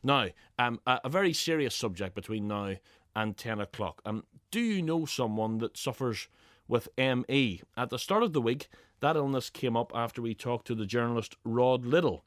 Now, a very serious subject between now and 10 o'clock. Do you know someone that suffers with ME? At the start of the week, that illness came up after we talked to the journalist Rod Liddle.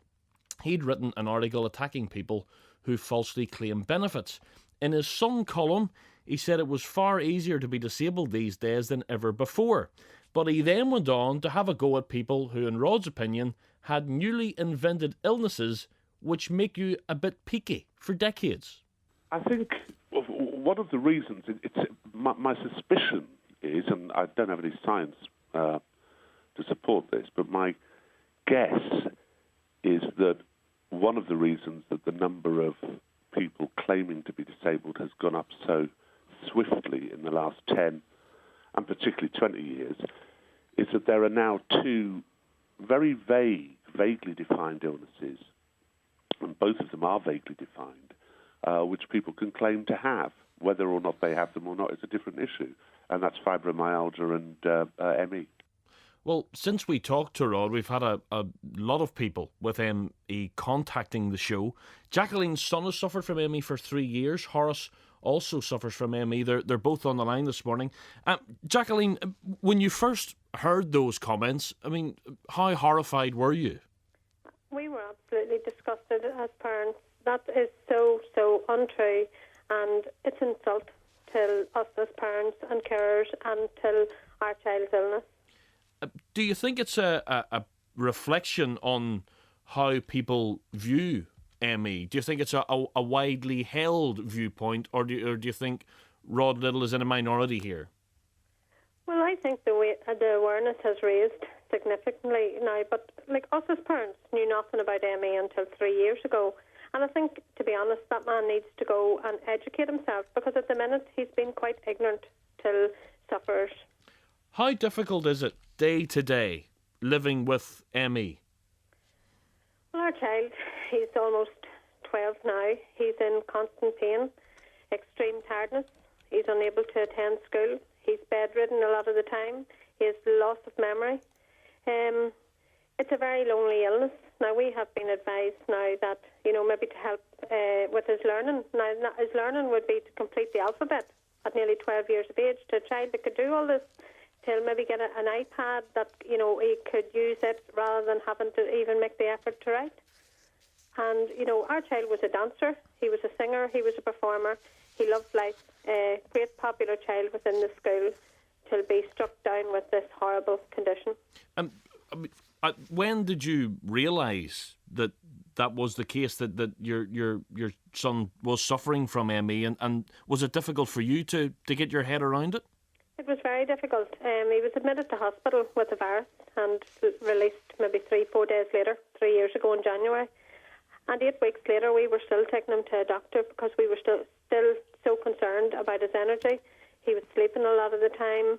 He'd written an article attacking people who falsely claim benefits. In his Sun column, he said it was far easier to be disabled these days than ever before. But he then went on to have a go at people who, in Rod's opinion, had newly invented illnesses which make you a bit peaky for decades. I think one of the reasons, my suspicion is, and I don't have any science to support this, but my guess is that one of the reasons that the number of people claiming to be disabled has gone up so swiftly in the last 10 and particularly 20 years is that there are now two very vaguely defined illnesses, and both of them are vaguely defined, which people can claim to have. Whether or not they have them or not is a different issue, and that's fibromyalgia and ME. Well, since we talked to Rod, we've had a lot of people with ME contacting the show. Jacqueline's son has suffered from ME for 3 years. Horace also suffers from ME. They're both on the line this morning. Jacqueline, when you first heard those comments, I mean, how horrified were you? We were absolutely disgusted as parents. That is so untrue, and it's an insult to us as parents and carers and to our child's illness. Do you think it's a reflection on how people view ME? Do you think it's a widely held viewpoint, or do you think Rod Liddle is in a minority here? Well, I think the awareness has raised significantly now, but like us as parents knew nothing about ME until 3 years ago. And I think, to be honest, that man needs to go and educate himself, because at the minute he's been quite ignorant till suffers. How difficult is it day to day living with ME? Well, our child, he's almost 12 now. He's in constant pain, extreme tiredness. He's unable to attend school. He's bedridden a lot of the time. He has loss of memory. It's a very lonely illness. Now, we have been advised now that, maybe to help with his learning. Now, his learning would be to complete the alphabet at nearly 12 years of age. To a child that could do all this, to maybe get an iPad that, he could use it rather than having to even make the effort to write. And, our child was a dancer. He was a singer. He was a performer. He loved life. A great popular child within the school, to be struck down with this horrible condition. When did you realise that was the case, that your son was suffering from ME, and was it difficult for you to get your head around it? It was very difficult. He was admitted to hospital with a virus and released maybe 3-4 days later, 3 years ago in January. And 8 weeks later, we were still taking him to a doctor because we were still so concerned about his energy. He was sleeping a lot of the time.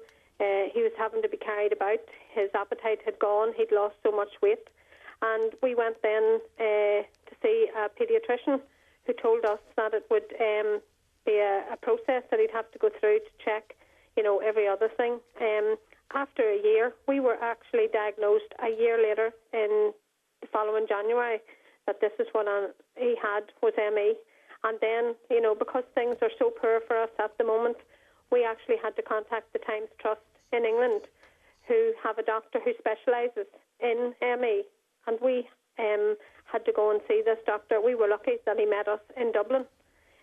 He was having to be carried about. His appetite had gone. He'd lost so much weight. And we went then to see a paediatrician who told us that it would be a process that he'd have to go through to check, every other thing. After a year, we were actually diagnosed a year later in the following January that this is what he had, was ME. And then, because things are so poor for us at the moment, we actually had to contact the Times Trust in England, who have a doctor who specialises in ME. And we had to go and see this doctor. We were lucky that he met us in Dublin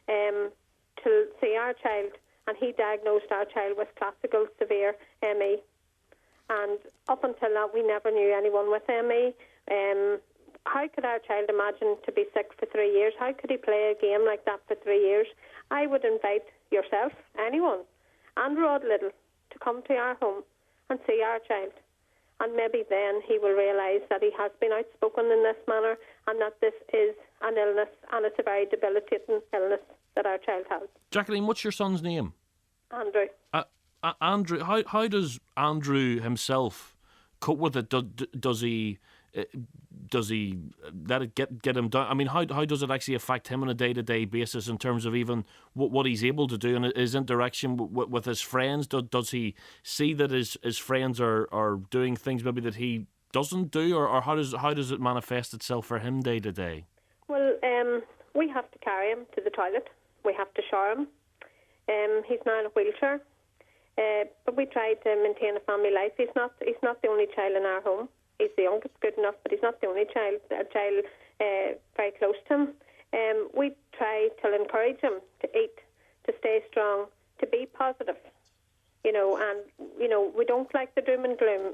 to see our child, and he diagnosed our child with classical severe ME. And up until that, we never knew anyone with ME. How could our child imagine to be sick for 3 years? How could he play a game like that for 3 years? I would invite yourself, anyone, and Rod Liddle to come to our home and see our child. And maybe then he will realise that he has been outspoken in this manner, and that this is an illness, and it's a very debilitating illness that our child has. Jacqueline, what's your son's name? Andrew. Andrew, how does Andrew himself cope with it? Does he let it get him down? I mean, how does it actually affect him on a day-to-day basis in terms of even what he's able to do and his interaction with his friends? Does he see that his friends are doing things maybe that he doesn't do, or how does it manifest itself for him day to day? Well, we have to carry him to the toilet. We have to shower him. He's now in a wheelchair. But we try to maintain a family life. He's not the only child in our home. He's the youngest, good enough, but he's not the only child. A child very close to him. We try to encourage him to eat, to stay strong, to be positive. And we don't like the doom and gloom.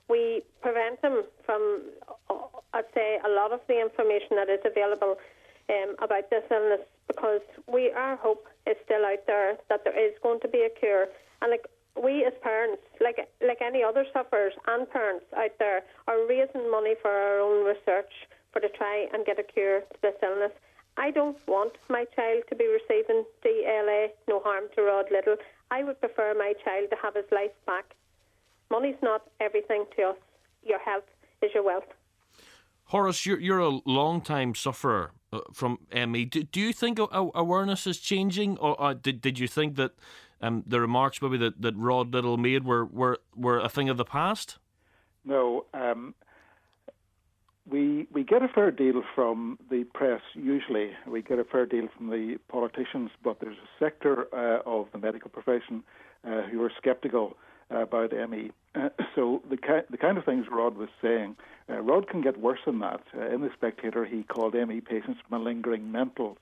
We prevent him from, I'd say, a lot of the information that is available about this illness, because our hope is still out there that there is going to be a cure. And we as parents, like any other sufferers and parents out there, are raising money for our own research to try and get a cure to this illness. I don't want my child to be receiving DLA, no harm to Rod Liddle. I would prefer my child to have his life back. Money's not everything to us. Your health is your wealth. Horace, you're a long-time sufferer from ME. Do you think awareness is changing, or did you think that the remarks maybe that Rod Liddle made were a thing of the past? No. We get a fair deal from the press, usually. We get a fair deal from the politicians, but there's a sector of the medical profession who are sceptical about ME. So the kind of things Rod was saying, Rod can get worse than that. In The Spectator, he called ME patients malingering mentals.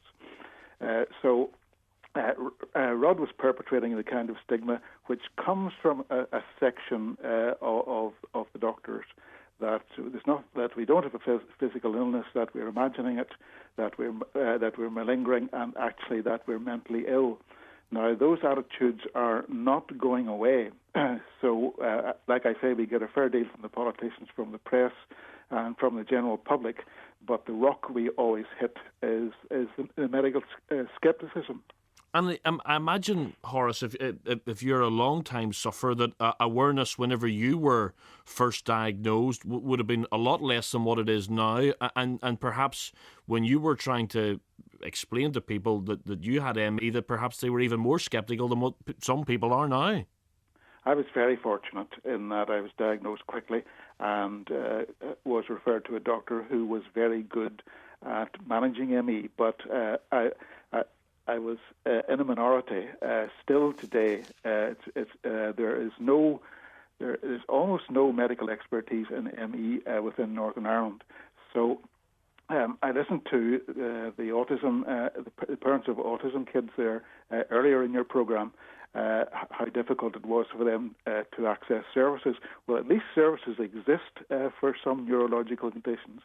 Rod was perpetrating the kind of stigma which comes from a section of the doctors, that it's not that we don't have a physical illness, that we're imagining it, that we're malingering, and actually that we're mentally ill. Now, those attitudes are not going away. So, like I say, we get a fair deal from the politicians, from the press, and from the general public. But the rock we always hit is the medical scepticism. And I imagine, Horace, if you're a long-time sufferer, that awareness whenever you were first diagnosed would have been a lot less than what it is now. And perhaps when you were trying to explain to people that you had ME, that perhaps they were even more sceptical than what some people are now. I was very fortunate in that I was diagnosed quickly and was referred to a doctor who was very good at managing ME. But I was in a minority. Still today, there is almost no medical expertise in ME within Northern Ireland. So I listened to the parents of autism kids there earlier in your program, how difficult it was for them to access services. Well, at least services exist for some neurological conditions.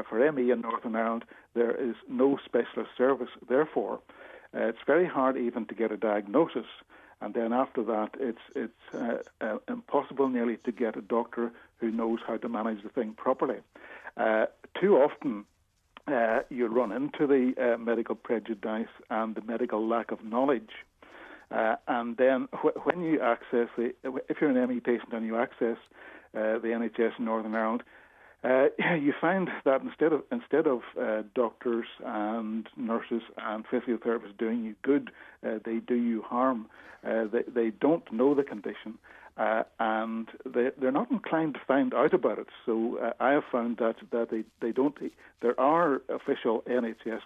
For ME in Northern Ireland, there is no specialist service. Therefore, it's very hard even to get a diagnosis, and then after that, it's impossible nearly to get a doctor who knows how to manage the thing properly. Too often, you run into the medical prejudice and the medical lack of knowledge. And then when you access if you're an ME patient and you access the NHS in Northern Ireland, you find that instead of doctors and nurses and physiotherapists doing you good, they do you harm. They don't know the condition, and they're not inclined to find out about it. So I have found that they don't. There are official NHS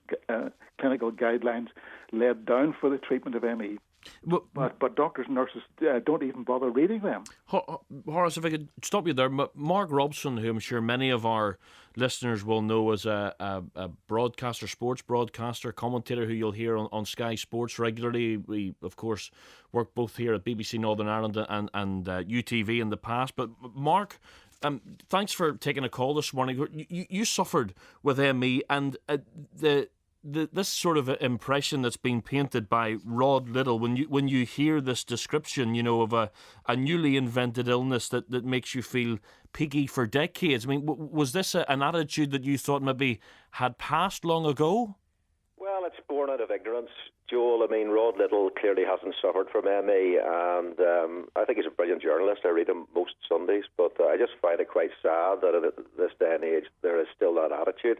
clinical guidelines laid down for the treatment of ME. But doctors and nurses don't even bother reading them. Horace, if I could stop you there, Mark Robson, who I'm sure many of our listeners will know as a broadcaster, sports broadcaster, commentator who you'll hear on Sky Sports regularly. We, of course, worked both here at BBC Northern Ireland and UTV in the past. But Mark, thanks for taking a call this morning. You suffered with ME, and this sort of impression that's been painted by Rod Liddle when you hear this description, of a newly invented illness that makes you feel peaky for decades. I mean, was this an attitude that you thought maybe had passed long ago? Well, it's born out of ignorance, Joel. I mean, Rod Liddle clearly hasn't suffered from ME, and I think he's a brilliant journalist. I read him most Sundays, but I just find it quite sad that at this day and age there is still that attitude.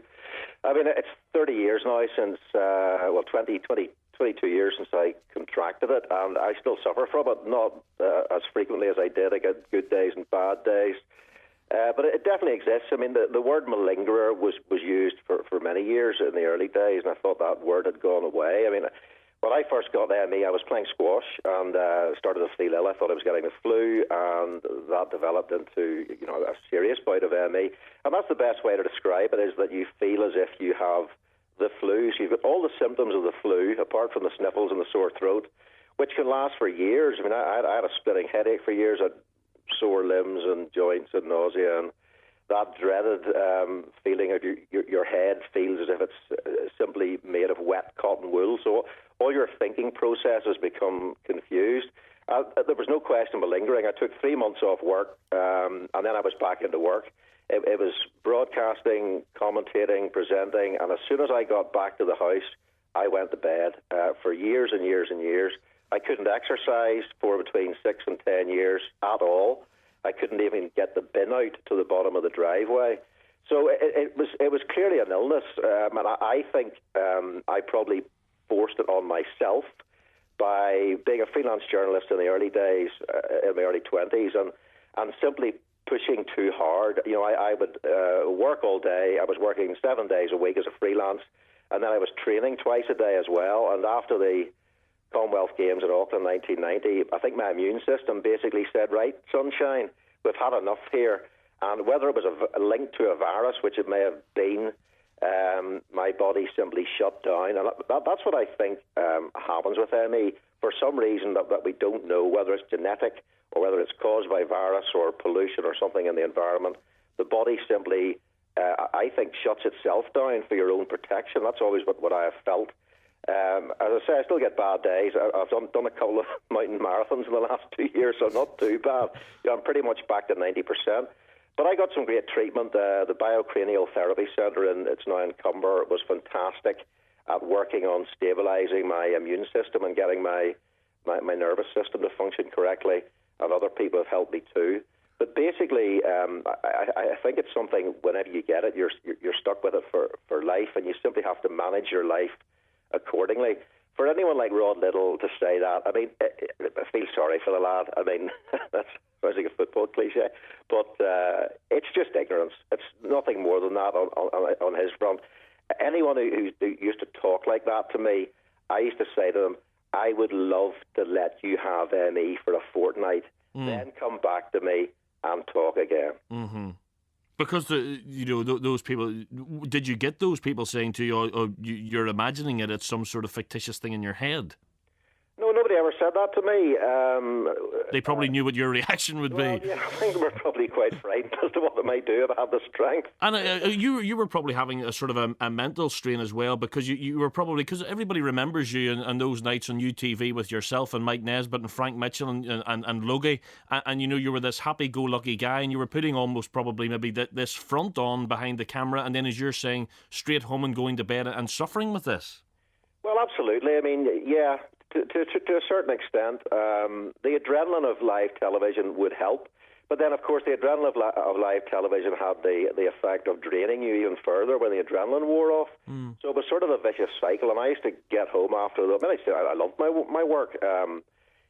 I mean, it's 30 years now since, 22 years since I contracted it, and I still suffer from it, not as frequently as I did. I get good days and bad days. But it definitely exists. I mean, the word malingerer was used for many years in the early days, and I thought that word had gone away. I mean, when I first got ME, I was playing squash and started to feel ill. I thought I was getting the flu, and that developed into a serious bout of ME. And that's the best way to describe it, is that you feel as if you have the flu. So you've got all the symptoms of the flu, apart from the sniffles and the sore throat, which can last for years. I mean, I had a splitting headache for years. I had sore limbs and joints and nausea, and that dreaded feeling of your head feels as if it's simply made of wet cotton wool. So all your thinking process has become confused. There was no question malingering. I took 3 months off work, and then I was back into work. It was broadcasting, commentating, presenting, and as soon as I got back to the house, I went to bed for years and years and years. I couldn't exercise for between 6 and 10 years at all. I couldn't even get the bin out to the bottom of the driveway. So it was clearly an illness, and I think I probably forced it on myself by being a freelance journalist in the early days, in my early 20s, and simply pushing too hard. I would work all day. I was working 7 days a week as a freelance, and then I was training twice a day as well. And after the Commonwealth Games in Auckland 1990, I think my immune system basically said, right, sunshine, we've had enough here. And whether it was a link to a virus, which it may have been, my body simply shut down. And that's what I think happens with ME. For some reason that we don't know, whether it's genetic or whether it's caused by virus or pollution or something in the environment, the body simply, I think, shuts itself down for your own protection. That's always what I have felt. As I say, I still get bad days. I've done a couple of mountain marathons in the last 2 years, so not too bad. I'm pretty much back to 90%. But I got some great treatment. The Biocranial Therapy Centre, it's now in Cumber, was fantastic at working on stabilising my immune system and getting my nervous system to function correctly, and other people have helped me too. But basically, I think it's something, whenever you get it, you're stuck with it for life, and you simply have to manage your life accordingly. For anyone like Rod Liddle to say that, I mean, I feel sorry for the lad. I mean, that's like a football cliche, but it's just ignorance. It's nothing more than that on his front. Anyone who used to talk like that to me, I used to say to them, I would love to let you have ME for a fortnight, then come back to me and talk again. Mm-hmm. Because those people, did you get those people saying to you, "Oh, you're imagining it? It's some sort of fictitious thing in your head"? No, nobody ever said that to me. They probably knew what your reaction would be. Yeah, I think they were probably quite frightened as to what they might do if I had the strength. And you were probably having a sort of a mental strain as well, because you were probably, because everybody remembers you and those nights on UTV with yourself and Mike Nesbitt and Frank Mitchell and Logie, and you were this happy-go-lucky guy, and you were putting almost probably maybe this front on behind the camera, and then, as you're saying, straight home and going to bed and suffering with this. Well, absolutely. I mean, yeah. To a certain extent, the adrenaline of live television would help. But then, of course, the adrenaline of live television had the effect of draining you even further when the adrenaline wore off. So it was sort of a vicious cycle. And I used to get home after the... I loved my work,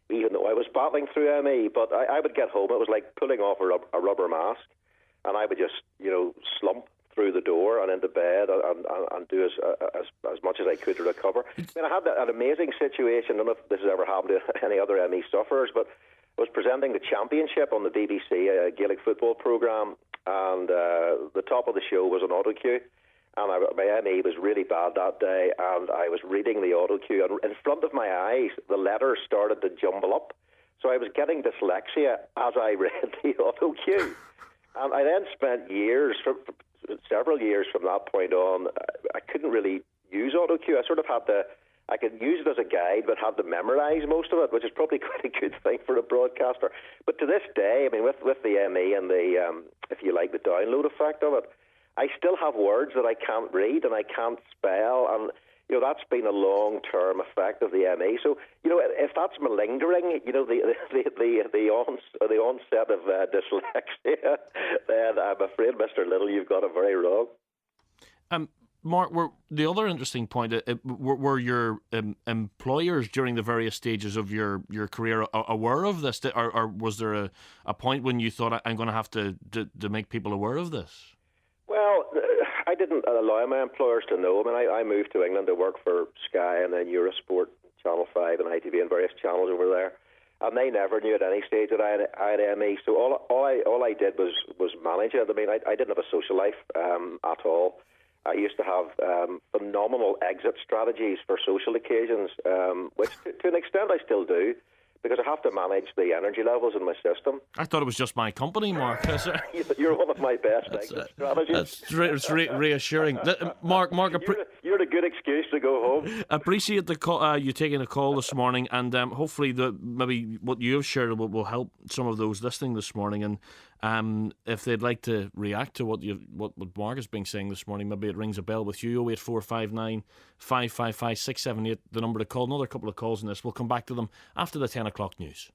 even though I was battling through ME. But I would get home. It was like pulling off a rubber mask. And I would just, slump through the door and into bed and do as much as I could to recover. I mean, I had an amazing situation. I don't know if this has ever happened to any other ME sufferers, but I was presenting the championship on the BBC Gaelic football programme, and the top of the show was an auto cue, and my ME was really bad that day, and I was reading the auto cue, and in front of my eyes, the letters started to jumble up. So I was getting dyslexia as I read the auto cue. And I then spent several years from that point on, I couldn't really use auto cue. I sort of I could use it as a guide, but had to memorise most of it, which is probably quite a good thing for a broadcaster. But to this day, I mean, with the ME and the, if you like, the download effect of it, I still have words that I can't read and I can't spell, and that's been a long-term effect of the ME. So, if that's malingering, the onset of dyslexia, then I'm afraid, Mr. Liddle, you've got it very wrong. Mark, the other interesting point, were your employers during the various stages of your career aware of this? Or was there a point when you thought, I'm going to have to make people aware of this? Well, I didn't allow my employers to know. I mean, I moved to England to work for Sky and then Eurosport, Channel 5 and ITV and various channels over there. And they never knew at any stage that I had ME. So all I did was manage it. I mean, I didn't have a social life at all. I used to have phenomenal exit strategies for social occasions, which to an extent I still do, because I have to manage the energy levels in my system. I thought it was just my company, Mark. You're one of my best exit strategies. It's reassuring. Mark, you're a good excuse to go home. Appreciate the call, you taking a call this morning, and hopefully maybe what you have shared will help some of those listening this morning. And if they'd like to react to what Mark has been saying this morning, maybe it rings a bell with you. 08459 555 678, the number to call. Another couple of calls on this. We'll come back to them after the 10 o'clock news.